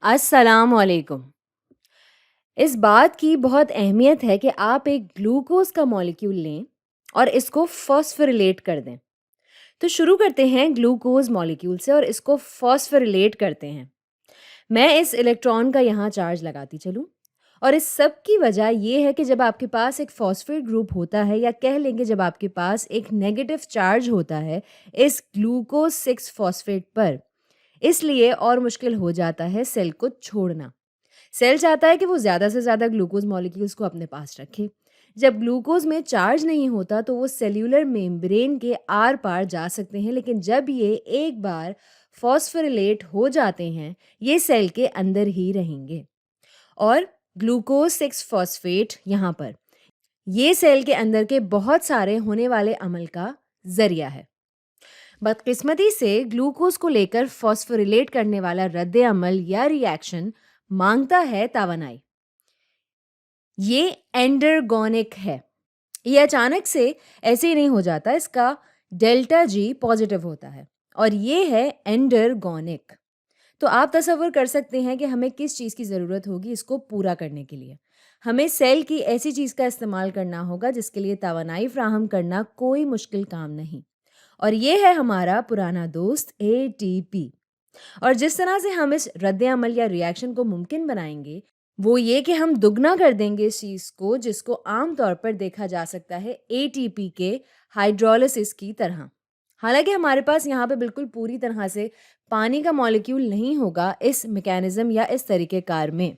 अस्सलाम वालेकुम। इस बात की बहुत अहमियत है कि आप एक ग्लूकोज़ का मॉलिक्यूल लें और इसको फॉस्फोरिलेट कर दें। तो शुरू करते हैं ग्लूकोज़ मॉलिक्यूल से और इसको फॉस्फोरिलेट करते हैं। मैं इस इलेक्ट्रॉन का यहाँ चार्ज लगाती चलूँ और इस सब की वजह ये है कि जब आपके पास एक फॉस्फेट ग्रुप होता है या कह लेंगे जब आपके पास एक नेगेटिव चार्ज होता है इस ग्लूकोज 6 फॉस्फेट पर, इसलिए और मुश्किल हो जाता है सेल को छोड़ना। सेल चाहता है कि वो ज़्यादा से ज़्यादा ग्लूकोज मॉलिक्यूल्स को अपने पास रखे। जब ग्लूकोज में चार्ज नहीं होता तो वो सेल्यूलर मेम्ब्रेन के आर पार जा सकते हैं, लेकिन जब ये एक बार फॉस्फोरिलेट हो जाते हैं ये सेल के अंदर ही रहेंगे। और ग्लूकोज 6 फॉस्फेट यहाँ पर ये सेल के अंदर के बहुत सारे होने वाले अमल का जरिया है। बदकिस्मती से ग्लूकोज को लेकर फॉस्फोरिलेट करने वाला रद्द अमल या रिएक्शन मांगता है तावानाई। ये एंडरगोनिक है। ये अचानक से ऐसे ही नहीं हो जाता, इसका डेल्टा जी पॉजिटिव होता है और ये है एंडरगोनिक। तो आप तसव्वुर कर सकते हैं कि हमें किस चीज़ की ज़रूरत होगी इसको पूरा करने के लिए। हमें सेल की ऐसी चीज़ का इस्तेमाल करना होगा जिसके लिए तवानाई फ्राहम करना कोई मुश्किल काम नहीं, और ये है हमारा पुराना दोस्त एटीपी। और जिस तरह से हम इस रद्द अमल या रिएक्शन को मुमकिन बनाएंगे वो ये कि हम दुगना कर देंगे इस चीज़ को, जिसको आम तौर पर देखा जा सकता है एटीपी के हाइड्रोलिसिस की तरह। हालांकि हमारे पास यहाँ पे बिल्कुल पूरी तरह से पानी का मॉलिक्यूल नहीं होगा इस मैकेनिज्म या इस तरीक़ेकार में,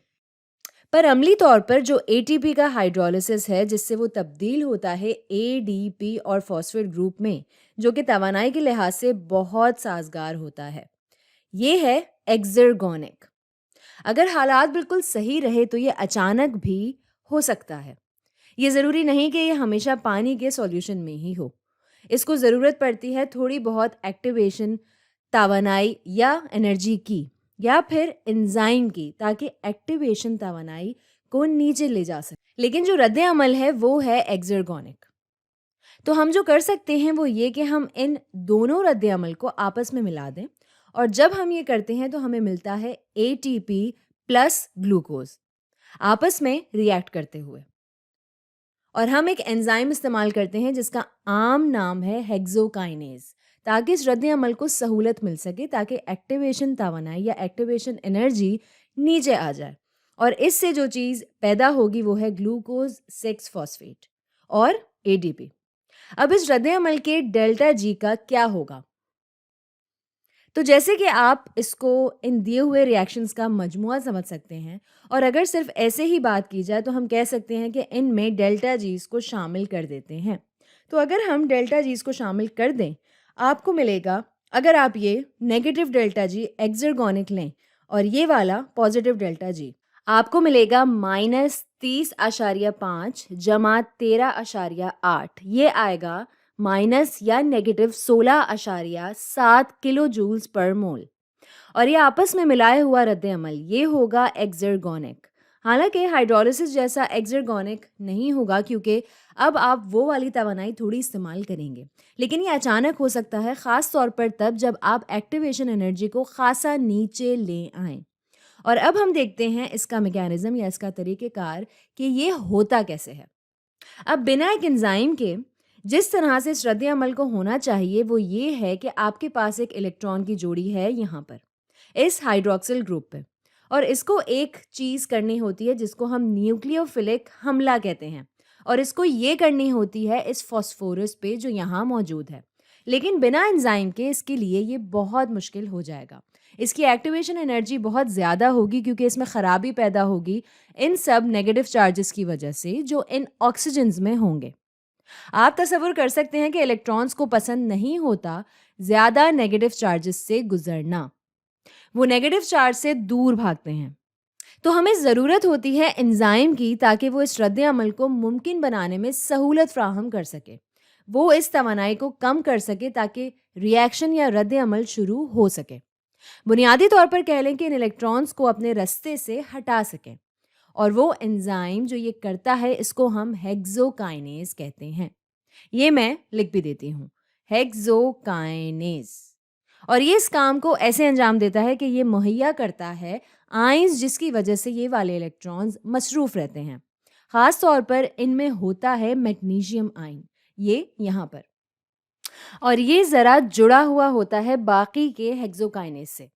पर अमली तौर पर जो एटीपी का हाइड्रोलिसिस है जिससे वो तब्दील होता है एडीपी और फॉस्फेट ग्रुप में, जो कि तवानाई के लिहाज से बहुत साजगार होता है, ये है एक्सर्गोनिक। अगर हालात बिल्कुल सही रहे तो ये अचानक भी हो सकता है। ये ज़रूरी नहीं कि ये हमेशा पानी के सॉल्यूशन में ही हो। इसको ज़रूरत पड़ती है थोड़ी बहुत एक्टिवेशन, तवानाई या एनर्जी की, या फिर एंजाइम की, ताकि एक्टिवेशन तवानाई को नीचे ले जा सके। लेकिन जो रद्द अमल है वो है एक्सर्गोनिक। तो हम जो कर सकते हैं वो ये कि हम इन दोनों रद्द अमल को आपस में मिला दें, और जब हम ये करते हैं तो हमें मिलता है एटीपी प्लस ग्लूकोज आपस में रिएक्ट करते हुए। और हम एक एंजाइम इस्तेमाल करते हैं जिसका आम नाम है हेक्सोकाइनेज, ताकि इस रद्द अमल को सहूलत मिल सके, ताकि एक्टिवेशन तवानाई या एक्टिवेशन एनर्जी नीचे आ जाए, और इससे जो चीज़ पैदा होगी वो है ग्लूकोज 6 फॉस्फेट और एडीपी। अब इस रद्द अमल के डेल्टा जी का क्या होगा? तो जैसे कि आप इसको इन दिए हुए रिएक्शंस का मजमुआ समझ सकते हैं, और अगर सिर्फ ऐसे ही बात की जाए तो हम कह सकते हैं कि इनमें डेल्टा जीज को शामिल कर देते हैं। तो अगर हम डेल्टा जीज को शामिल कर दें, आपको मिलेगा, अगर आप ये नेगेटिव डेल्टा जी एक्सर्गोनिक लें और ये वाला पॉजिटिव डेल्टा जी, आपको मिलेगा -30.5 जमा 13.8, ये आएगा माइनस या नेगेटिव 16.7 किलो जूल्स पर मोल। और ये आपस में मिलाया हुआ रद्द अमल ये होगा एक्सर्गोनिक। हालांकि हाइड्रोलिसिस जैसा एक्सर्गोनिक नहीं होगा, क्योंकि अब आप वो वाली तवानाई थोड़ी इस्तेमाल करेंगे, लेकिन ये अचानक हो सकता है, ख़ास तौर पर तब जब आप एक्टिवेशन एनर्जी को खासा नीचे ले आएँ। और अब हम देखते हैं इसका मैकेनिज्म या इसका तरीक़ेकार कि ये होता कैसे है। अब बिना एक एंजाइम के जिस तरह से इस रद्द अमल को होना चाहिए वो ये है कि आपके पास एक इलेक्ट्रॉन की जोड़ी है यहाँ पर इस हाइड्रोक्सिल ग्रुप पे, और इसको एक चीज़ करनी होती है जिसको हम न्यूक्लियोफिलिक हमला कहते हैं, और इसको ये करनी होती है इस फॉस्फोरस पे जो यहाँ मौजूद है। लेकिन बिना एंजाइम के इसके लिए ये बहुत मुश्किल हो जाएगा। इसकी एक्टिवेशन एनर्जी बहुत ज़्यादा होगी, क्योंकि इसमें ख़राबी पैदा होगी इन सब नेगेटिव चार्जेस की वजह से जो इन ऑक्सीजन्स में होंगे। आप तसव्वुर कर सकते हैं कि इलेक्ट्रॉन्स को पसंद नहीं होता ज़्यादा नेगेटिव चार्जेस से गुजरना, वो नेगेटिव चार्ज से दूर भागते हैं। तो हमें ज़रूरत होती है एंजाइम की, ताकि वो इस रद्द अमल को मुमकिन बनाने में सहूलत फ्राहम कर सके, वो इस तवानाई को कम कर सके, ताकि रिएक्शन या रद्द अमल शुरू हो सके। बुनियादी तौर पर कह लें कि इन इलेक्ट्रॉन्स को अपने रास्ते से हटा सकें, और वो एंजाइम जो ये करता है इसको हम हेक्सोकाइनेज कहते हैं। ये मैं लिख भी देती हूँ, हेक्सोकाइनेज। और ये इस काम को ऐसे अंजाम देता है कि ये मुहैया करता है आयंस जिसकी वजह से ये वाले इलेक्ट्रॉन्स मसरूफ रहते हैं। खास तौर पर इनमें होता है मैग्नीशियम आयन, ये यहाँ पर, और ये ज़रा जुड़ा हुआ होता है बाकी के हेक्सोकाइनेज से।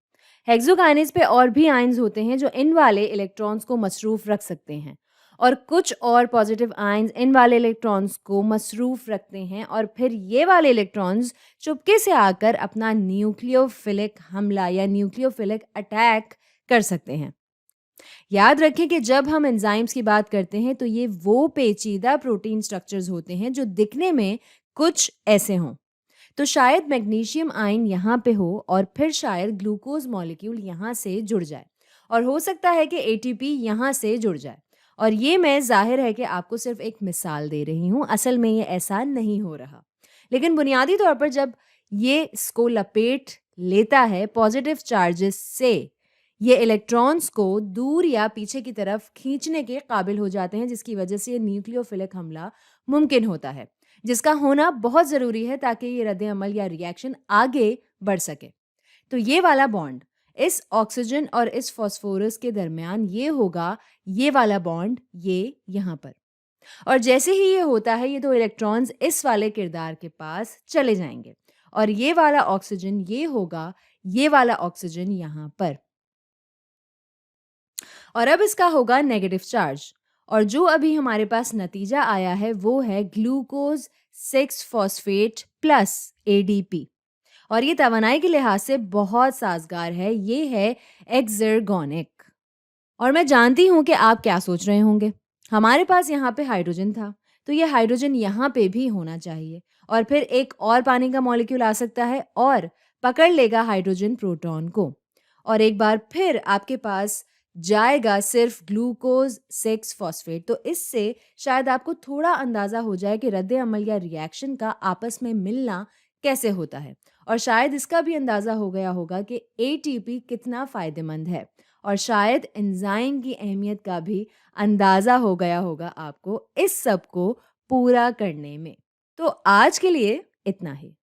हेक्सोकाइनेज पे और भी आयंस होते हैं जो इन वाले इलेक्ट्रॉन्स को मसरूफ रख सकते हैं, और कुछ और पॉजिटिव आयंस इन वाले इलेक्ट्रॉन्स को मसरूफ रखते हैं, और फिर ये वाले इलेक्ट्रॉन्स चुपके से आकर अपना न्यूक्लियोफिलिक हमला या न्यूक्लियोफिलिक अटैक कर सकते हैं। याद रखें कि जब हम एंजाइम्स की बात करते हैं तो ये वो पेचीदा प्रोटीन स्ट्रक्चर्स होते हैं जो दिखने में कुछ ऐसे हों। तो शायद मैग्नीशियम आयन यहाँ पे हो और फिर शायद ग्लूकोज मॉलिक्यूल यहाँ से जुड़ जाए, और हो सकता है कि एटीपी यहाँ से जुड़ जाए। और ये मैं ज़ाहिर है कि आपको सिर्फ एक मिसाल दे रही हूँ, असल में ये ऐसा नहीं हो रहा। लेकिन बुनियादी तौर पर जब ये इसको लपेट लेता है पॉजिटिव चार्जेस से, ये इलेक्ट्रॉन्स को दूर या पीछे की तरफ खींचने के काबिल हो जाते हैं, जिसकी वजह से ये न्यूक्लियोफिलिक हमला मुमकिन होता है, जिसका होना बहुत ज़रूरी है ताकि ये रद्द अमल या रिएक्शन आगे बढ़ सके। तो ये वाला बॉन्ड इस ऑक्सीजन और इस फॉस्फोरस के दरमियान ये होगा, ये वाला बॉन्ड ये यहाँ पर। और जैसे ही ये होता है, ये दो इलेक्ट्रॉन्स इस वाले किरदार के पास चले जाएंगे, और ये वाला ऑक्सीजन ये होगा, ये वाला ऑक्सीजन यहाँ पर। और अब इसका होगा नेगेटिव चार्ज, और जो अभी हमारे पास नतीजा आया है वो है ग्लूकोज 6 फॉस्फेट प्लस एडीपी, और ये तवानाई के लिहाज से बहुत साजगार है, ये है एक्सर्गोनिक। और मैं जानती हूँ कि आप क्या सोच रहे होंगे, हमारे पास यहाँ पे हाइड्रोजन था, तो ये हाइड्रोजन यहाँ पे भी होना चाहिए, और फिर एक और पानी का मॉलिक्यूल आ सकता है और पकड़ लेगा हाइड्रोजन प्रोटॉन को, और एक बार फिर आपके पास जाएगा सिर्फ ग्लूकोज 6 फॉस्फेट। तो इससे शायद आपको थोड़ा अंदाज़ा हो जाए कि रद्द अमल या रिएक्शन का आपस में मिलना कैसे होता है, और शायद इसका भी अंदाज़ा हो गया होगा कि एटीपी कितना फ़ायदेमंद है, और शायद एंजाइम की अहमियत का भी अंदाज़ा हो गया होगा आपको इस सब को पूरा करने में। तो आज के लिए इतना ही।